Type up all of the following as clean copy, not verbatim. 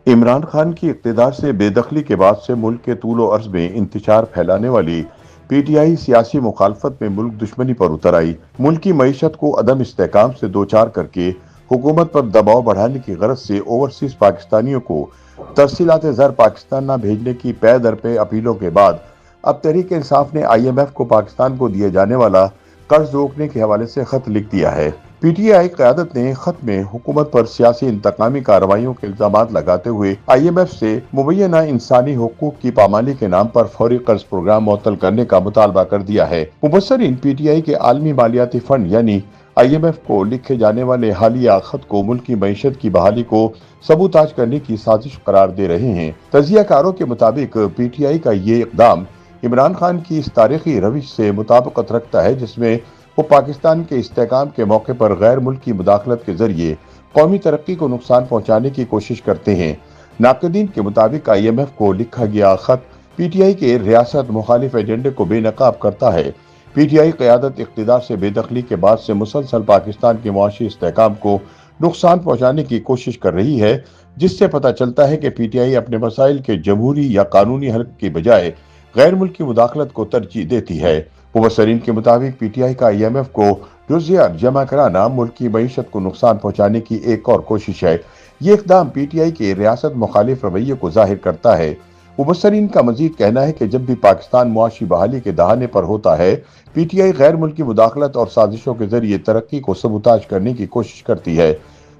عمران خان کی اقتدار سے بے دخلی کے بعد سے ملک کے طول و عرض میں انتشار پھیلانے والی پی ٹی آئی سیاسی مخالفت میں ملک دشمنی پر اتر آئی۔ ملکی معیشت کو عدم استحکام سے دوچار کر کے حکومت پر دباؤ بڑھانے کی غرض سے اوورسیز پاکستانیوں کو ترسیلات زر پاکستان نہ بھیجنے کی پے در پے اپیلوں کے بعد اب تحریک انصاف نے آئی ایم ایف کو پاکستان کو دیے جانے والا قرض روکنے کے حوالے سے خط لکھ دیا ہے۔ پی ٹی آئی قیادت نے خط میں حکومت پر سیاسی انتقامی کارروائیوں کے الزامات لگاتے ہوئے آئی ایم ایف سے مبینہ انسانی حقوق کی پامالی کے نام پر فوری قرض پروگرام معطل کرنے کا مطالبہ کر دیا ہے۔ مبصرین پی ٹی آئی کے عالمی مالیاتی فنڈ یعنی آئی ایم ایف کو لکھے جانے والے حالیہ خط کو ملک کی معیشت کی بحالی کو سبوتاژ کرنے کی سازش قرار دے رہے ہیں۔ تجزیہ کاروں کے مطابق پی ٹی آئی کا یہ اقدام عمران خان کی اس تاریخی روش سے مطابقت رکھتا ہے جس میں وہ پاکستان کے استحکام کے موقع پر غیر ملکی مداخلت کے ذریعے قومی ترقی کو نقصان پہنچانے کی کوشش کرتے ہیں۔ ناقدین کے مطابق آئی ایم ایف کو لکھا گیا خط پی ٹی آئی کے ریاست مخالف ایجنڈے کو بے نقاب کرتا ہے۔ پی ٹی آئی قیادت اقتدار سے بے دخلی کے بعد سے مسلسل پاکستان کے معاشی استحکام کو نقصان پہنچانے کی کوشش کر رہی ہے، جس سے پتہ چلتا ہے کہ پی ٹی آئی اپنے مسائل کے جمہوری یا قانونی حل کی بجائے غیر ملکی مداخلت کو ترجیح دیتی ہے۔ مبصرین کے مطابق پی ٹی آئی کا آئی ایم ایف کو جزیات جمع کرانا ملکی معیشت کو نقصان پہنچانے کی ایک اور کوشش ہے۔ یہ اقدام پی ٹی آئی کے ریاست مخالف رویے کو ظاہر کرتا ہے۔ مبصرین کا مزید کہنا ہے کہ جب بھی پاکستان معاشی بحالی کے دہانے پر ہوتا ہے، پی ٹی آئی غیر ملکی مداخلت اور سازشوں کے ذریعے ترقی کو سبوتاژ کرنے کی کوشش کرتی ہے۔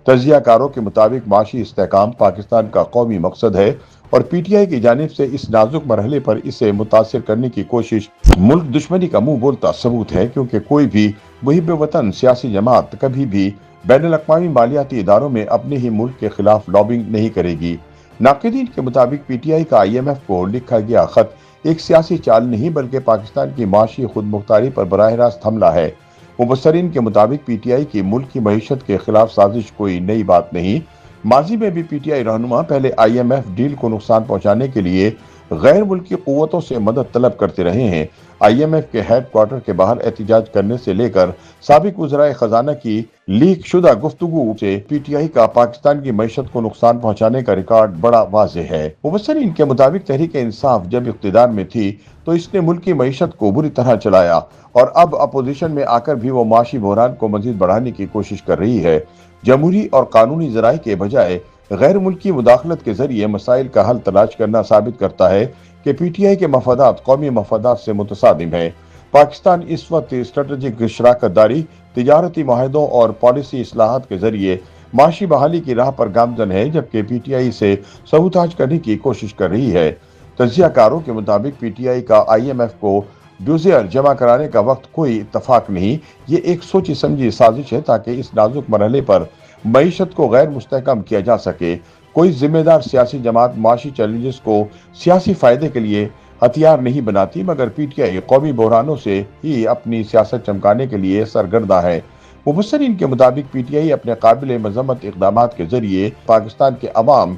تجزیہ کاروں کے مطابق معاشی استحکام پاکستان کا قومی مقصد ہے اور پی ٹی آئی کی جانب سے اس نازک مرحلے پر اسے متاثر کرنے کی کوشش ملک دشمنی کا منہ بولتا ثبوت ہے، کیونکہ کوئی بھی محب وطن سیاسی جماعت کبھی بھی بین الاقوامی مالیاتی اداروں میں اپنے ہی ملک کے خلاف لابنگ نہیں کرے گی۔ ناقدین کے مطابق پی ٹی آئی کا آئی ایم ایف کو لکھا گیا خط ایک سیاسی چال نہیں بلکہ پاکستان کی معاشی خود مختاری پر براہ راست حملہ ہے۔ مبصرین کے مطابق پی ٹی آئی کی ملک کی معیشت کے خلاف سازش کوئی نئی بات نہیں۔ ماضی میں بھی پی ٹی آئی رہنما پہلے آئی ایم ایف ڈیل کو نقصان پہنچانے کے لیے غیر ملکی قوتوں سے مدد طلب کرتے رہے ہیں۔ آئی ایم ایف کے ہیڈ کوارٹر کے باہر احتجاج کرنے سے لے کر سابق وزرائے خزانہ کی لیک شدہ گفتگو سے پی ٹی آئی کا پاکستان کی معیشت کو نقصان پہنچانے کا ریکارڈ بڑا واضح ہے۔ مبصرین کے مطابق تحریک انصاف جب اقتدار میں تھی تو اس نے ملک کی معیشت کو بری طرح چلایا اور اب اپوزیشن میں آ کر بھی وہ معاشی بحران کو مزید بڑھانے کی کوشش کر رہی ہے۔ جمہوری اور قانونی ذرائع کے بجائے غیر ملکی مداخلت کے ذریعے مسائل کا حل تلاش کرنا ثابت کرتا ہے کہ پی ٹی آئی کے مفادات قومی مفادات سے متصادم ہیں۔ پاکستان اس وقت اسٹریٹجک شراکت داری، تجارتی معاہدوں اور پالیسی اصلاحات کے ذریعے معاشی بحالی کی راہ پر گامزن ہے، جبکہ پی ٹی آئی سے سبوتاژ کرنے کی کوشش کر رہی ہے۔ تجزیہ کاروں کے مطابق پی ٹی آئی کا آئی ایم ایف کو ڈوزیئر جمع کرانے کا وقت کوئی اتفاق نہیں، یہ ایک سوچی سمجھی سازش ہے تاکہ اس نازک مرحلے پر معیشت کو غیر مستحکم کیا جا سکے۔ کوئی ذمہ دار سیاسی جماعت معاشی چیلنجز کو سیاسی فائدے کے لیے ہتھیار نہیں بناتی، مگر پی ٹی آئی قومی بحرانوں سے ہی اپنی سیاست چمکانے کے لیے سرگرداں ہے۔ مبصرین کے مطابق پی ٹی آئی اپنے قابل مذمت اقدامات کے ذریعے پاکستان کے عوام،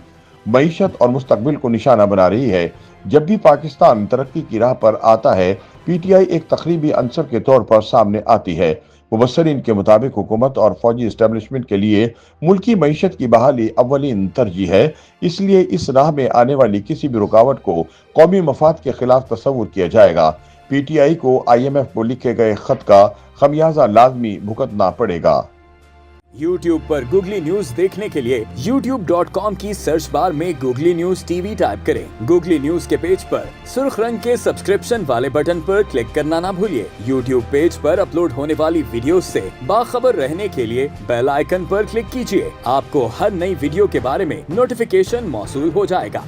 معیشت اور مستقبل کو نشانہ بنا رہی ہے۔ جب بھی پاکستان ترقی کی راہ پر آتا ہے، پی ٹی آئی ایک تخریبی عنصر کے طور پر سامنے آتی ہے۔ مبصرین کے مطابق حکومت اور فوجی اسٹیبلشمنٹ کے لیے ملکی معیشت کی بحالی اولین ترجیح ہے، اس لیے اس راہ میں آنے والی کسی بھی رکاوٹ کو قومی مفاد کے خلاف تصور کیا جائے گا۔ پی ٹی آئی کو آئی ایم ایف کو لکھے گئے خط کا خمیازہ لازمی بھگتنا پڑے گا۔ یوٹیوب پر گوگلی نیوز دیکھنے کے لیے youtube.com کی سرچ بار میں googly news T V type کریں۔ گوگلی نیوز کے پیج پر سرخ رنگ کے سبسکرپشن والے بٹن پر کلک کرنا نہ بھولیے۔ یوٹیوب پیج پر اپلوڈ ہونے والی ویڈیوز سے باخبر رہنے کے لیے بیل آئیکن پر کلک کیجیے۔ آپ کو ہر نئی ویڈیو کے بارے میں نوٹیفیکیشن موصول ہو جائے گا۔